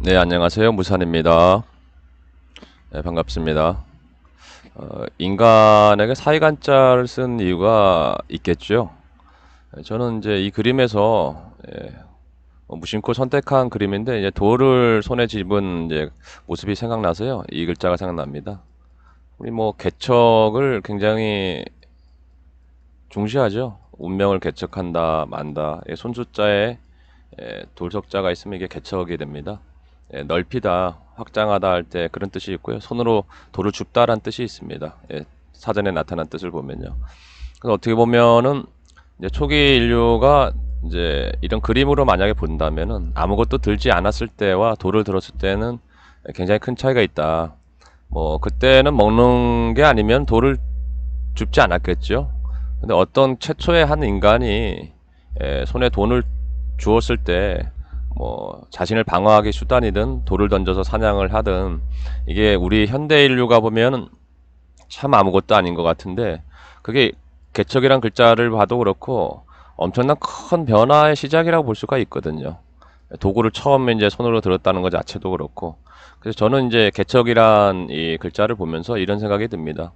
네, 안녕하세요. 무산입니다. 네, 반갑습니다. 인간에게 사이간자를 쓴 이유가 있겠죠. 저는 이제 이 그림에서 무심코 선택한 그림인데 이제 돌을 손에 짚은 이제 모습이 생각나서요. 이 글자가 생각납니다. 우리 뭐 개척을 굉장히 중시하죠. 운명을 개척한다, 만다. 손숫자에 돌석자가 있으면 이게 개척이 됩니다. 넓히다, 확장하다 할 때 그런 뜻이 있고요. 손으로 돌을 줍다란 뜻이 있습니다. 사전에 나타난 뜻을 보면요. 그래서 어떻게 보면은 이제 초기 인류가 이제 이런 그림으로 만약에 본다면은 아무것도 들지 않았을 때와 돌을 들었을 때는 굉장히 큰 차이가 있다. 뭐 그때는 먹는 게 아니면 돌을 줍지 않았겠죠. 근데 어떤 최초의 한 인간이 손에 돈을 주었을 때 뭐 자신을 방어하기 수단이든 돌을 던져서 사냥을 하든 이게 우리 현대 인류가 보면 참 아무것도 아닌 것 같은데 그게 개척이란 글자를 봐도 그렇고 엄청난 큰 변화의 시작이라고 볼 수가 있거든요. 도구를 처음에 이제 손으로 들었다는 것 자체도 그렇고 그래서 저는 이제 개척이란 이 글자를 보면서 이런 생각이 듭니다.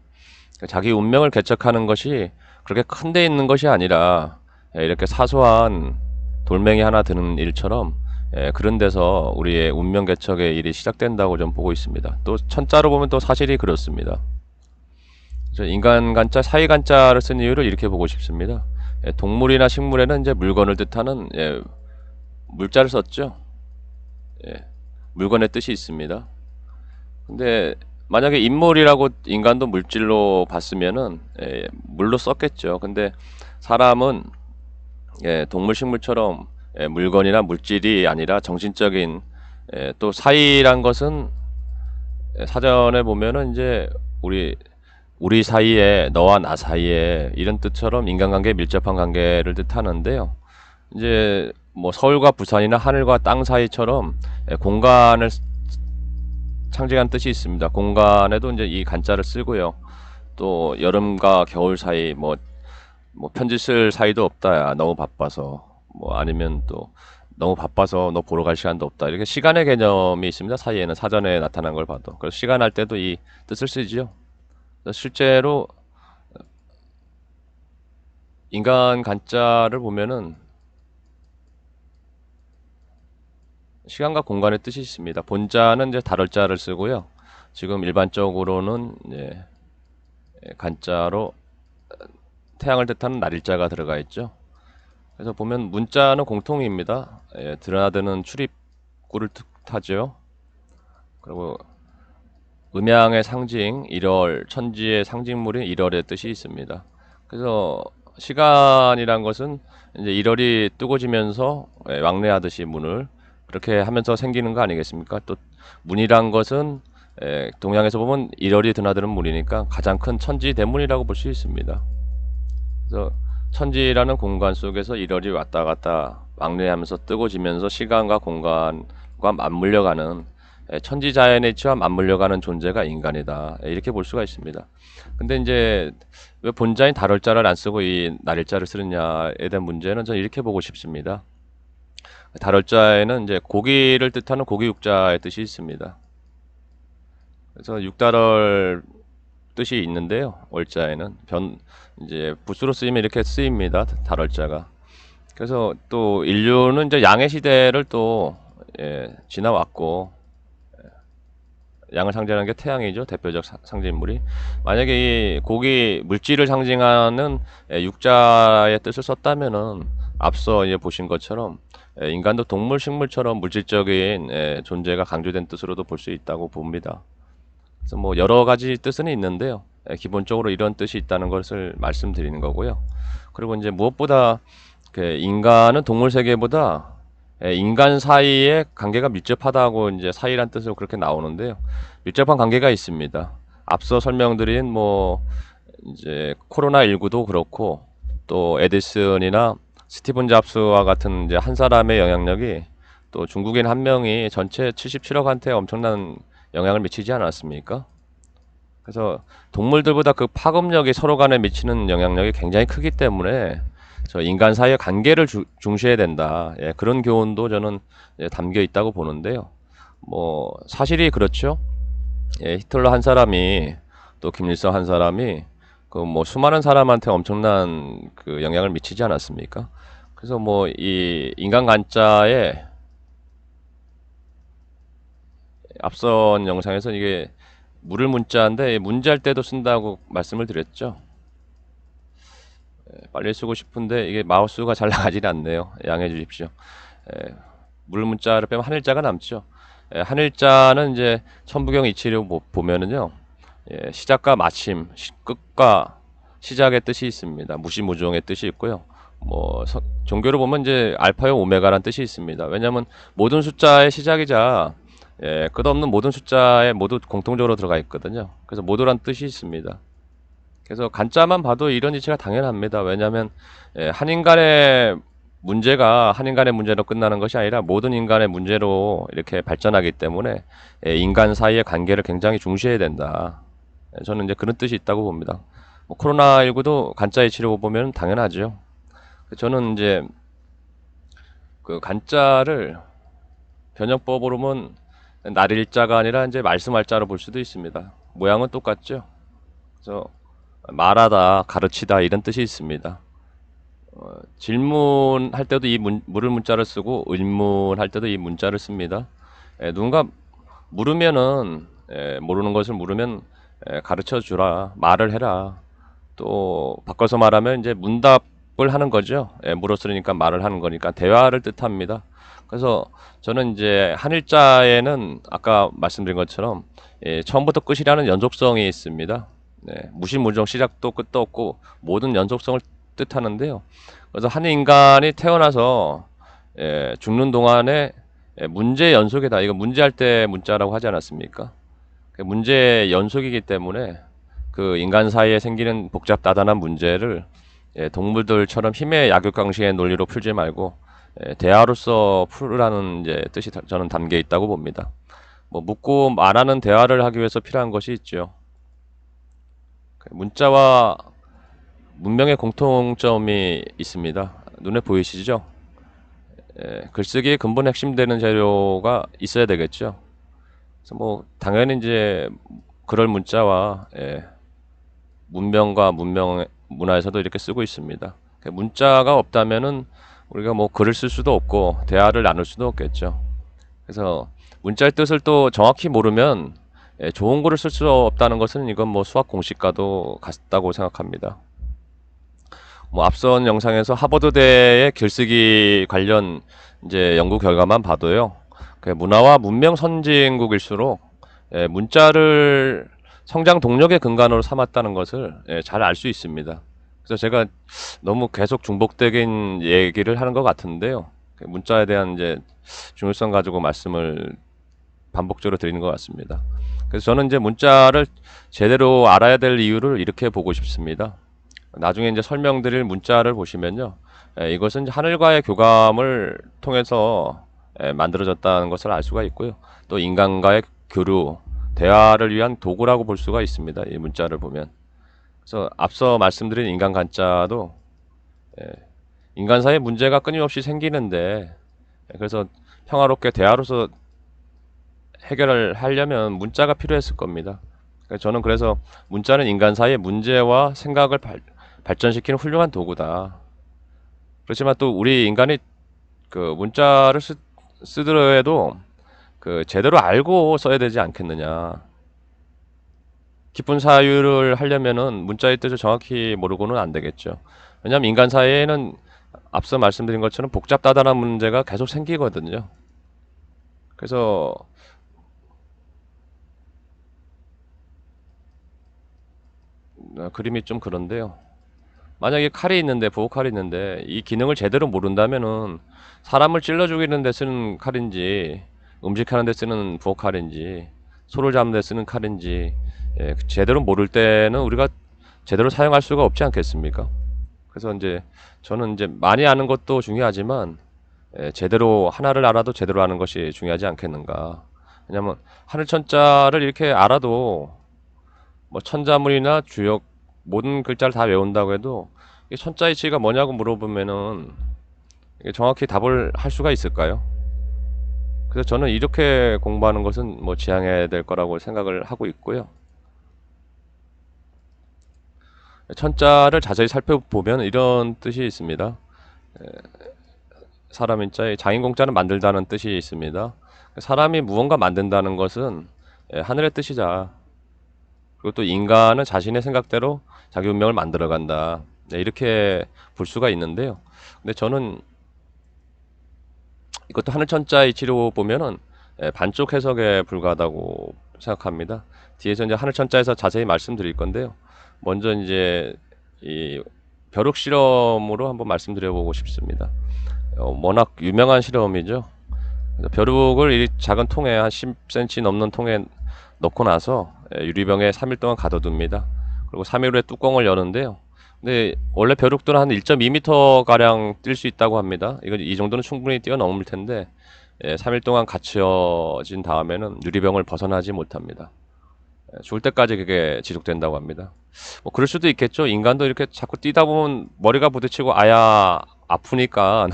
자기 운명을 개척하는 것이 그렇게 큰 데 있는 것이 아니라 이렇게 사소한 돌멩이 하나 드는 일처럼 그런 데서 우리의 운명 개척의 일이 시작된다고 좀 보고 있습니다. 또 천자로 보면 또 사실이 그렇습니다. 인간 간자, 사이 간자를 쓴 이유를 이렇게 보고 싶습니다. 동물이나 식물에는 이제 물건을 뜻하는 물자를 썼죠. 물건의 뜻이 있습니다. 근데 만약에 인물이라고 인간도 물질로 봤으면은 물로 썼겠죠. 근데 사람은 동물 식물처럼 물건이나 물질이 아니라 정신적인 또 사이란 것은 사전에 보면은 이제 우리 사이에 너와 나 사이에 이런 뜻처럼 인간관계 밀접한 관계를 뜻하는데요. 이제 뭐 서울과 부산이나 하늘과 땅 사이처럼 공간을 상징한 뜻이 있습니다. 공간에도 이제 이 간자를 쓰고요. 또 여름과 겨울 사이 뭐 편지 쓸 사이도 없다. 야, 너무 바빠서. 뭐 아니면 또 너무 바빠서 너 보러 갈 시간도 없다. 이렇게 시간의 개념이 있습니다. 사이에는 사전에 나타난 걸 봐도. 그래서 시간 할 때도 이 뜻을 쓰지요. 실제로 인간 간자를 보면은 시간과 공간의 뜻이 있습니다. 본자는 이제 다를 자를 쓰고요. 지금 일반적으로는 이제 간자로 태양을 뜻하는 날일자가 들어가 있죠. 그래서 보면 문자는 공통입니다. 드나드는 출입구를 뜻하죠. 그리고 음양의 상징, 일월, 천지의 상징물인 일월의 뜻이 있습니다. 그래서 시간이란 것은 이제 일월이 뜨고지면서 왕래하듯이 문을 그렇게 하면서 생기는 거 아니겠습니까? 또 문이란 것은 동양에서 보면 일월이 드나드는 문이니까 가장 큰 천지 대문이라고 볼 수 있습니다. 그래서 천지라는 공간 속에서 일월이 왔다 갔다 왕래하면서 뜨고지면서 시간과 공간과 맞물려가는 천지자연의 이치와 맞물려가는 존재가 인간이다. 이렇게 볼 수가 있습니다. 근데 이제 왜 본자인 다룰자를 안 쓰고 이 날일자를 쓰느냐에 대한 문제는 저는 이렇게 보고 싶습니다. 다룰자에는 이제 고기를 뜻하는 고기육자의 뜻이 있습니다. 그래서 육다럴 뜻이 있는데요. 월자에는 이제 붓으로 쓰이면 이렇게 쓰입니다. 다럴자가. 그래서 또 인류는 이제 양의 시대를 또 지나왔고 양을 상징하는 게 태양이죠. 대표적 상징물이. 만약에 이 고기 물질을 상징하는 육자의 뜻을 썼다면은 앞서 이제 보신 것처럼 인간도 동물 식물처럼 물질적인 존재가 강조된 뜻으로도 볼 수 있다고 봅니다. 그래서 뭐 여러 가지 뜻은 있는데요. 기본적으로 이런 뜻이 있다는 것을 말씀드리는 거고요. 그리고 이제 무엇보다 인간은 동물 세계보다 인간 사이의 관계가 밀접하다고 이제 사이란 뜻으로 그렇게 나오는데요. 밀접한 관계가 있습니다. 앞서 설명드린 뭐 이제 코로나19도 그렇고 또 에디슨이나 스티븐 잡스와 같은 이제 한 사람의 영향력이 또 중국인 한 명이 전체 77억한테 엄청난 영향을 미치지 않았습니까? 그래서 동물들보다 그 파급력이 서로 간에 미치는 영향력이 굉장히 크기 때문에 저 인간 사이의 관계를 중시해야 된다. 그런 교훈도 저는 담겨 있다고 보는데요. 뭐 사실이 그렇죠. 예, 히틀러 한 사람이 또 김일성 한 사람이 그 뭐 수많은 사람한테 엄청난 그 영향을 미치지 않았습니까? 그래서 뭐 이 인간 간자의 앞선 영상에서 이게 물을 문자인데 문자할 때도 쓴다고 말씀을 드렸죠. 빨리 쓰고 싶은데 이게 마우스가 잘 나가질 않네요. 양해해 주십시오. 예, 물 문자를 빼면 한일자가 남죠. 예, 한일자는 이제 천부경 이치로 보면은요, 예, 시작과 마침, 끝과 시작의 뜻이 있습니다. 무시무종의 뜻이 있고요. 뭐 종교로 보면 이제 알파요 오메가란 뜻이 있습니다. 왜냐하면 모든 숫자의 시작이자 예, 끝없는 모든 숫자에 모두 공통적으로 들어가 있거든요. 그래서 모두란 뜻이 있습니다. 그래서 간자만 봐도 이런 이치가 당연합니다. 왜냐하면 예, 한 인간의 문제가 한 인간의 문제로 끝나는 것이 아니라 모든 인간의 문제로 이렇게 발전하기 때문에 예, 인간 사이의 관계를 굉장히 중시해야 된다. 예, 저는 이제 그런 뜻이 있다고 봅니다. 뭐 코로나19도 간자 이치로 보면 당연하죠. 저는 이제 그 간자를 변형법으로 보면 날일자가 아니라 이제 말씀할자로 볼 수도 있습니다. 모양은 똑같죠. 그래서 말하다, 가르치다 이런 뜻이 있습니다. 질문할 때도 이 물을 문자를 쓰고 의문할 때도 이 문자를 씁니다. 누군가 물으면은 모르는 것을 물으면 가르쳐 주라, 말을 해라. 또 바꿔서 말하면 이제 문답을 하는 거죠. 물었으니까 말을 하는 거니까 대화를 뜻합니다. 그래서 저는 이제 한일자에는 아까 말씀드린 것처럼 처음부터 끝이라는 연속성이 있습니다. 네, 무시무종 시작도 끝도 없고 모든 연속성을 뜻하는데요. 그래서 한 인간이 태어나서 죽는 동안에 문제 연속이다. 이거 문제할 때 문자라고 하지 않았습니까? 문제 연속이기 때문에 그 인간 사이에 생기는 복잡다단한 문제를 동물들처럼 힘의 약육강식의 논리로 풀지 말고 대화로서 풀으라는 이제 뜻이 저는 담겨 있다고 봅니다. 뭐 묻고 말하는 대화를 하기 위해서 필요한 것이 있죠. 문자와 문명의 공통점이 있습니다. 눈에 보이시죠? 글쓰기의 근본 핵심 되는 재료가 있어야 되겠죠. 그래서 뭐 당연히 이제 그럴 문자와 문명과 문명 문화에서도 이렇게 쓰고 있습니다. 문자가 없다면은 우리가 뭐 글을 쓸 수도 없고 대화를 나눌 수도 없겠죠. 그래서 문자의 뜻을 또 정확히 모르면 좋은 글을 쓸 수 없다는 것은 이건 뭐 수학 공식과도 같다고 생각합니다. 뭐 앞선 영상에서 하버드대의 글쓰기 관련 이제 연구 결과만 봐도요. 그 문화와 문명 선진국일수록 문자를 성장 동력의 근간으로 삼았다는 것을 잘 알 수 있습니다. 그래서 제가 너무 계속 중복적인 얘기를 하는 것 같은데요. 문자에 대한 이제 중요성 가지고 말씀을 반복적으로 드리는 것 같습니다. 그래서 저는 이제 문자를 제대로 알아야 될 이유를 이렇게 보고 싶습니다. 나중에 이제 설명드릴 문자를 보시면요. 이것은 하늘과의 교감을 통해서 만들어졌다는 것을 알 수가 있고요. 또 인간과의 교류, 대화를 위한 도구라고 볼 수가 있습니다. 이 문자를 보면. 그래서 앞서 말씀드린 인간 간자도 인간 사이의 문제가 끊임없이 생기는데 그래서 평화롭게 대화로서 해결을 하려면 문자가 필요했을 겁니다. 저는 그래서 문자는 인간 사이의 문제와 생각을 발전시키는 훌륭한 도구다. 그렇지만 또 우리 인간이 그 문자를 쓰더라도 그 제대로 알고 써야 되지 않겠느냐. 깊은 사유를 하려면은 문자의 뜻을 정확히 모르고는 안 되겠죠. 왜냐하면 인간 사이에는 앞서 말씀드린 것처럼 복잡다단한 문제가 계속 생기거든요. 그래서 그림이 좀 그런데요. 만약에 칼이 있는데 부엌칼이 있는데 이 기능을 제대로 모른다면은 사람을 찔러 죽이는 데 쓰는 칼인지 음식하는 데 쓰는 부엌칼인지 소를 잡는 데 쓰는 칼인지 제대로 모를 때는 우리가 제대로 사용할 수가 없지 않겠습니까? 그래서 이제 저는 이제 많이 아는 것도 중요하지만 제대로 하나를 알아도 제대로 아는 것이 중요하지 않겠는가. 왜냐면 하늘천자를 이렇게 알아도 뭐 천자문이나 주역 모든 글자를 다 외운다고 해도 이 천자이치가 뭐냐고 물어보면은 이게 정확히 답을 할 수가 있을까요? 그래서 저는 이렇게 공부하는 것은 뭐 지향해야 될 거라고 생각을 하고 있고요. 천자를 자세히 살펴보면 이런 뜻이 있습니다. 사람 인자에 장인공자는 만들다는 뜻이 있습니다. 사람이 무언가 만든다는 것은 하늘의 뜻이자. 그리고 또 인간은 자신의 생각대로 자기 운명을 만들어간다. 네, 이렇게 볼 수가 있는데요. 근데 저는 이것도 하늘천자 이치로 보면은 반쪽 해석에 불과하다고 생각합니다. 뒤에서 이제 하늘천자에서 자세히 말씀드릴 건데요. 먼저 이제 이 벼룩 실험으로 한번 말씀드려보고 싶습니다. 워낙 유명한 실험이죠. 그래서 벼룩을 이 작은 통에 한 10cm 넘는 통에 넣고 나서 유리병에 3일 동안 가둬둡니다. 그리고 3일 후에 뚜껑을 여는데요. 근데 원래 벼룩들은 한 1.2m 가량 뛸 수 있다고 합니다. 이 정도는 충분히 뛰어넘을 텐데 3일 동안 갇혀진 다음에는 유리병을 벗어나지 못합니다. 죽을 때까지 그게 지속된다고 합니다. 뭐 그럴 수도 있겠죠. 인간도 이렇게 자꾸 뛰다 보면 머리가 부딪히고 아야 아프니까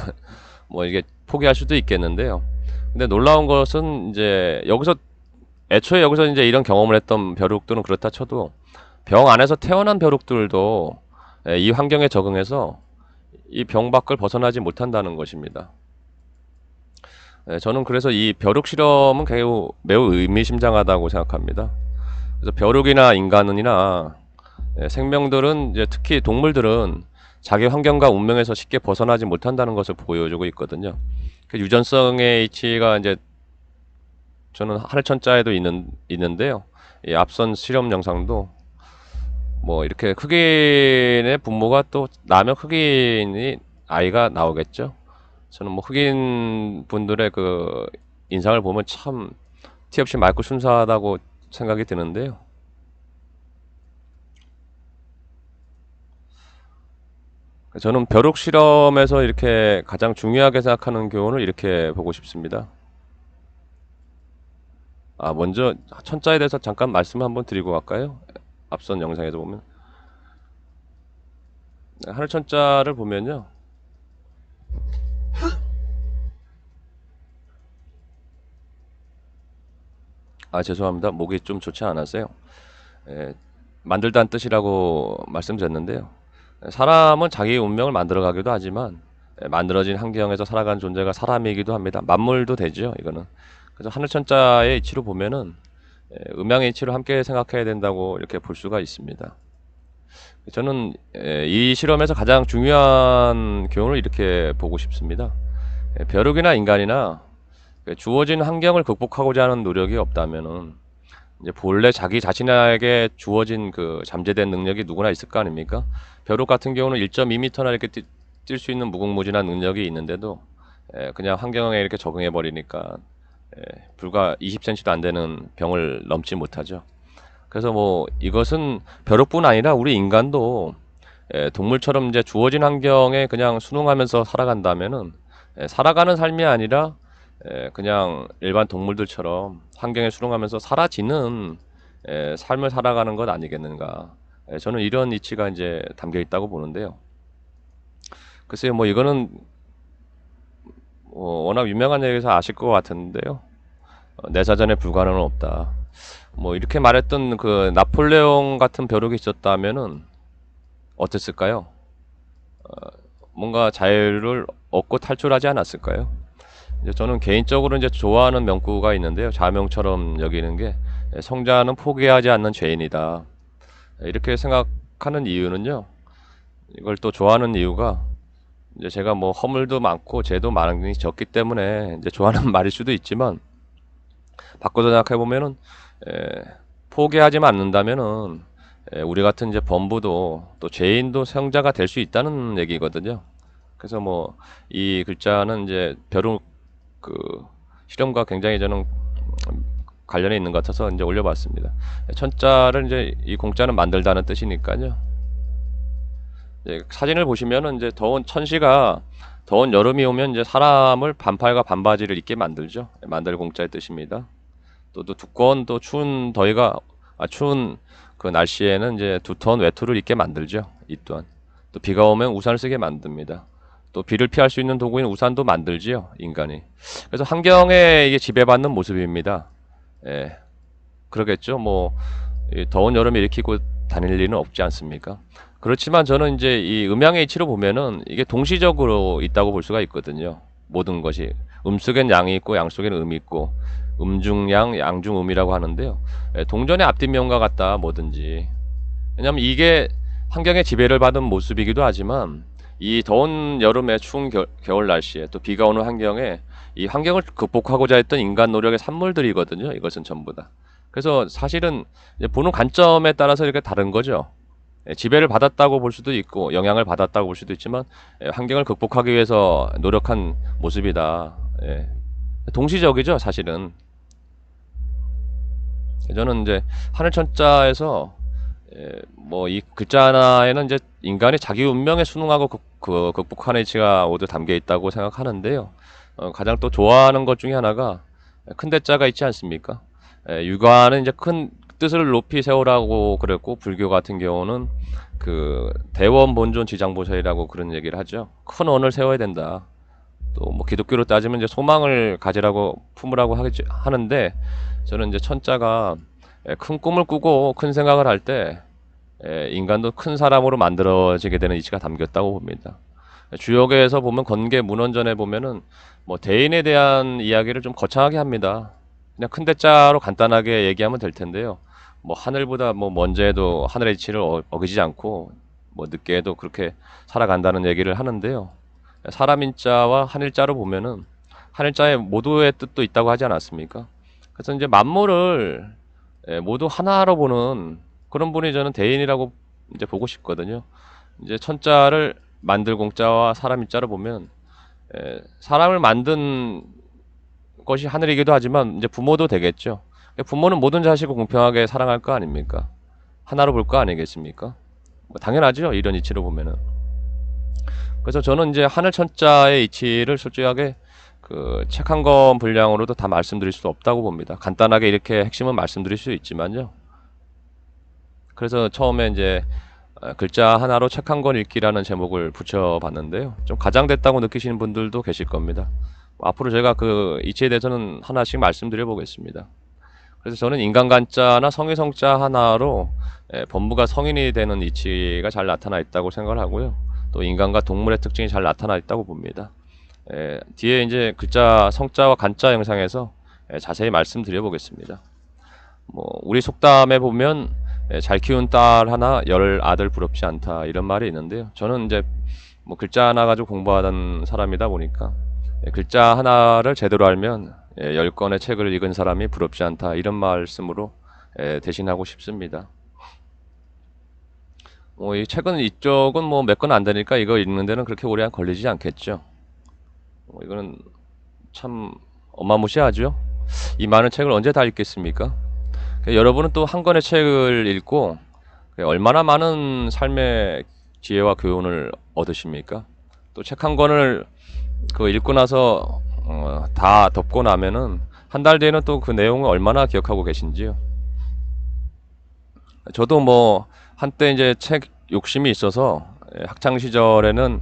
뭐 이게 포기할 수도 있겠는데요. 근데 놀라운 것은 이제 애초에 여기서 이제 이런 경험을 했던 벼룩들은 그렇다 쳐도 병 안에서 태어난 벼룩들도 이 환경에 적응해서 이 병 밖을 벗어나지 못한다는 것입니다. 저는 그래서 이 벼룩 실험은 매우 의미심장하다고 생각합니다. 그래서 벼룩이나 인간이나 생명들은 이제 특히 동물들은 자기 환경과 운명에서 쉽게 벗어나지 못한다는 것을 보여주고 있거든요. 그 유전성의 이치가 이제 저는 하늘천자에도 있는데요. 이 앞선 실험 영상도 뭐 이렇게 흑인의 부모가 또 나면 흑인이 아이가 나오겠죠. 저는 뭐 흑인 분들의 그 인상을 보면 참 티 없이 맑고 순수하다고 생각이 드는데요. 저는 벼룩 실험에서 이렇게 가장 중요하게 생각하는 교훈을 이렇게 보고 싶습니다. 먼저 천자에 대해서 잠깐 말씀 한번 드리고 갈까요? 앞선 영상에서 보면 하늘천자를 보면요. 죄송합니다. 목이 좀 좋지 않았어요. 만들다는 뜻이라고 말씀드렸는데요. 사람은 자기 운명을 만들어가기도 하지만 만들어진 환경에서 살아가는 존재가 사람이기도 합니다. 만물도 되죠. 이거는. 그래서 하늘천자의 이치로 보면은 음양의 이치로 함께 생각해야 된다고 이렇게 볼 수가 있습니다. 저는 이 실험에서 가장 중요한 교훈을 이렇게 보고 싶습니다. 벼룩이나 인간이나 주어진 환경을 극복하고자 하는 노력이 없다면은 이제 본래 자기 자신에게 주어진 그 잠재된 능력이 누구나 있을 거 아닙니까? 벼룩 같은 경우는 1.2m나 이렇게 뛸 수 있는 무궁무진한 능력이 있는데도 그냥 환경에 이렇게 적응해 버리니까 불과 20cm도 안 되는 병을 넘지 못하죠. 그래서 뭐 이것은 벼룩뿐 아니라 우리 인간도 동물처럼 이제 주어진 환경에 그냥 순응하면서 살아간다면은 살아가는 삶이 아니라 그냥 일반 동물들처럼 환경에 순응하면서 사라지는 삶을 살아가는 것 아니겠는가. 저는 이런 이치가 이제 담겨 있다고 보는데요. 글쎄요, 뭐 이거는 워낙 유명한 얘기에서 아실 것 같은데요. 내 사전에 불가능은 없다. 뭐 이렇게 말했던 그 나폴레옹 같은 벼룩이 있었다면은 어땠을까요? 뭔가 자유를 얻고 탈출하지 않았을까요? 이제 저는 개인적으로 이제 좋아하는 명구가 있는데요. 자명처럼 여기는 게 성자는 포기하지 않는 죄인이다. 이렇게 생각하는 이유는요. 이걸 또 좋아하는 이유가 이제 제가 뭐 허물도 많고 죄도 많이 졌기 때문에 이제 좋아하는 말일 수도 있지만 바꿔서 생각해 보면은 포기하지만 않는다면은 우리 같은 이제 범부도 또 죄인도 성자가 될 수 있다는 얘기거든요. 그래서 뭐 이 글자는 이제 벼룩 그 실험과 굉장히 저는 관련이 있는 것 같아서 이제 올려봤습니다. 천자를 이제 이 공자는 만들다는 뜻이니까요. 사진을 보시면은 이제 더운 여름이 오면 이제 사람을 반팔과 반바지를 입게 만들죠. 만들 공자의 뜻입니다. 또 두꺼운 또 추운 그 날씨에는 이제 두터운 외투를 입게 만들죠. 이 또한 또 비가 오면 우산을 쓰게 만듭니다. 또 비를 피할 수 있는 도구인 우산도 만들지요, 인간이. 그래서 환경에 이게 지배받는 모습입니다. 예, 그러겠죠. 뭐, 이 더운 여름에 이렇게 입고 다닐 리는 없지 않습니까? 그렇지만 저는 이제 이 음양의 이치로 보면은 이게 동시적으로 있다고 볼 수가 있거든요. 모든 것이. 음 속엔 양이 있고 양 속에는 음이 있고 음중양, 양중음이라고 하는데요. 예, 동전의 앞뒷면과 같다, 뭐든지. 왜냐면 이게 환경의 지배를 받은 모습이기도 하지만 이 더운 여름에 추운 겨울 날씨에 또 비가 오는 환경에 이 환경을 극복하고자 했던 인간 노력의 산물들이거든요. 이것은 전부 다. 그래서 사실은 이제 보는 관점에 따라서 이렇게 다른 거죠. 예, 지배를 받았다고 볼 수도 있고 영향을 받았다고 볼 수도 있지만 예, 환경을 극복하기 위해서 노력한 모습이다. 예, 동시적이죠, 사실은. 저는 이제 하늘천자에서 뭐 이 글자 하나에는 이제 인간이 자기 운명에 순응하고 극복하는 이치가 모두 담겨 있다고 생각하는데요. 가장 또 좋아하는 것 중에 하나가 큰 대자가 있지 않습니까? 육아는 이제 큰 뜻을 높이 세우라고 그랬고 불교 같은 경우는 그 대원 본존 지장보살이라고 그런 얘기를 하죠. 큰 원을 세워야 된다. 또 뭐 기독교로 따지면 이제 소망을 가지라고 품으라고 하는데 저는 이제 천자가 큰 꿈을 꾸고 큰 생각을 할 때 인간도 큰 사람으로 만들어지게 되는 이치가 담겼다고 봅니다. 주역에서 보면 건계 문헌전에 보면은 뭐 대인에 대한 이야기를 좀 거창하게 합니다. 그냥 큰 대자로 간단하게 얘기하면 될 텐데요. 뭐 하늘보다 뭐 먼저 해도 하늘의 이치를 어기지 않고 뭐 늦게 해도 그렇게 살아간다는 얘기를 하는데요. 사람인자와 하늘자로 보면은 하늘자에 모두의 뜻도 있다고 하지 않았습니까? 그래서 이제 만물을 모두 하나로 보는 그런 분이 저는 대인이라고 이제 보고 싶거든요. 이제 천자를 만들 공자와 사람인자로 보면 사람을 만든 것이 하늘이기도 하지만 이제 부모도 되겠죠. 부모는 모든 자식을 공평하게 사랑할 거 아닙니까? 하나로 볼 거 아니겠습니까? 뭐 당연하죠. 이런 이치로 보면은. 그래서 저는 이제 하늘 천자의 이치를 솔직하게 그 책 한 권 분량으로도 다 말씀드릴 수 없다고 봅니다. 간단하게 이렇게 핵심은 말씀드릴 수 있지만요. 그래서 처음에 이제 글자 하나로 책 한 권 읽기라는 제목을 붙여봤는데요. 좀 가장됐다고 느끼시는 분들도 계실 겁니다. 앞으로 제가 그 이치에 대해서는 하나씩 말씀드려 보겠습니다. 그래서 저는 인간간자나 성의성자 하나로 범부가 성인이 되는 이치가 잘 나타나 있다고 생각을 하고요. 또 인간과 동물의 특징이 잘 나타나 있다고 봅니다. 뒤에 이제 글자 성자와 간자 영상에서 자세히 말씀드려 보겠습니다. 뭐 우리 속담에 보면 잘 키운 딸 하나 열 아들 부럽지 않다 이런 말이 있는데요. 저는 이제 뭐 글자 하나 가지고 공부하던 사람이다 보니까 글자 하나를 제대로 알면 10권의 책을 읽은 사람이 부럽지 않다 이런 말씀으로 대신하고 싶습니다. 이 책은 이쪽은 뭐 몇 권 안 되니까 이거 읽는 데는 그렇게 오래 걸리지 않겠죠. 이거는 참 어마무시하죠. 이 많은 책을 언제 다 읽겠습니까? 여러분은 또 한 권의 책을 읽고 얼마나 많은 삶의 지혜와 교훈을 얻으십니까? 또 책 한 권을 읽고 나서 다 덮고 나면은 한 달 뒤에는 또 그 내용을 얼마나 기억하고 계신지요? 저도 뭐 한때 이제 책 욕심이 있어서 학창 시절에는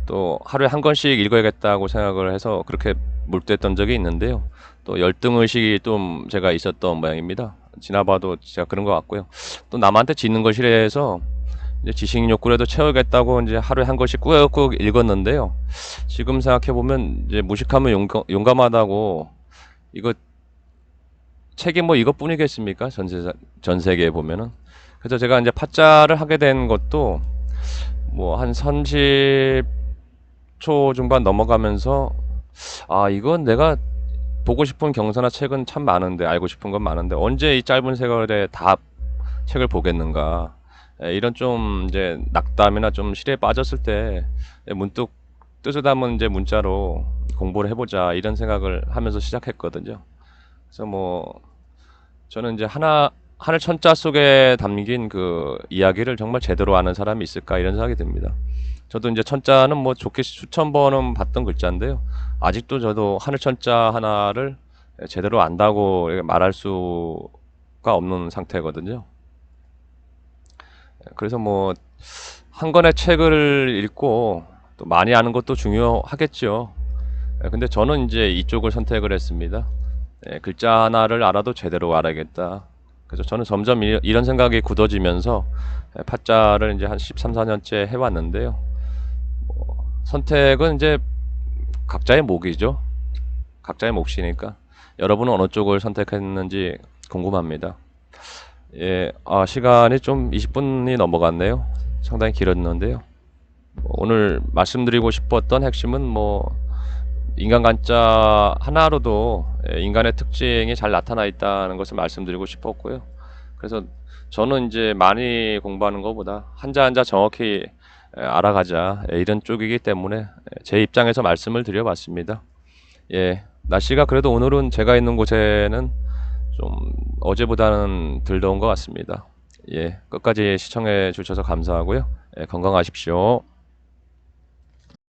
또 하루에 한 권씩 읽어야겠다고 생각을 해서 그렇게 몰두했던 적이 있는데요. 또 열등 의식이 좀 제가 있었던 모양입니다. 지나봐도 제가 그런 것 같고요. 또 남한테 짖는 걸 싫어해서 이제 지식 욕구라도 채우겠다고 이제 하루에 한 권씩 꾹꾹 읽었는데요. 지금 생각해 보면 이제 무식하면 용감하다고 이거 책이 뭐 이것뿐이겠습니까? 전 세계에 보면은. 그래서 제가 이제 파짜를 하게 된 것도 뭐 한 30초 중반 넘어가면서 이건 내가 보고 싶은 경서나 책은 참 많은데 알고 싶은 건 많은데 언제 이 짧은 세월에 다 책을 보겠는가 이런 좀 이제 낙담이나 좀 실에 빠졌을 때 문득 뜻을 담은 이제 문자로 공부를 해보자 이런 생각을 하면서 시작했거든요. 그래서 뭐 저는 이제 하늘 천자 속에 담긴 그 이야기를 정말 제대로 아는 사람이 있을까 이런 생각이 듭니다. 저도 이제 천자는 뭐 좋게 수천 번은 봤던 글자인데요. 아직도 저도 하늘 천자 하나를 제대로 안다고 말할 수가 없는 상태거든요. 그래서 뭐 한 권의 책을 읽고 또 많이 아는 것도 중요하겠죠. 근데 저는 이제 이쪽을 선택을 했습니다. 글자 하나를 알아도 제대로 알아야겠다. 그래서 저는 점점 이런 생각이 굳어지면서 파자를 이제 한 13, 14년째 해왔는데요. 선택은 이제 각자의 몫이죠. 각자의 몫이니까 여러분은 어느 쪽을 선택했는지 궁금합니다. 예, 시간이 좀 20분이 넘어갔네요. 상당히 길었는데요. 오늘 말씀드리고 싶었던 핵심은 인간 관자 하나로도 인간의 특징이 잘 나타나 있다는 것을 말씀드리고 싶었고요. 그래서 저는 이제 많이 공부하는 것보다 한자 한자 정확히 알아가자 이런 쪽이기 때문에 제 입장에서 말씀을 드려봤습니다. 예, 날씨가 그래도 오늘은 제가 있는 곳에는 좀 어제보다는 덜 더운 것 같습니다. 예, 끝까지 시청해 주셔서 감사하고요. 건강하십시오.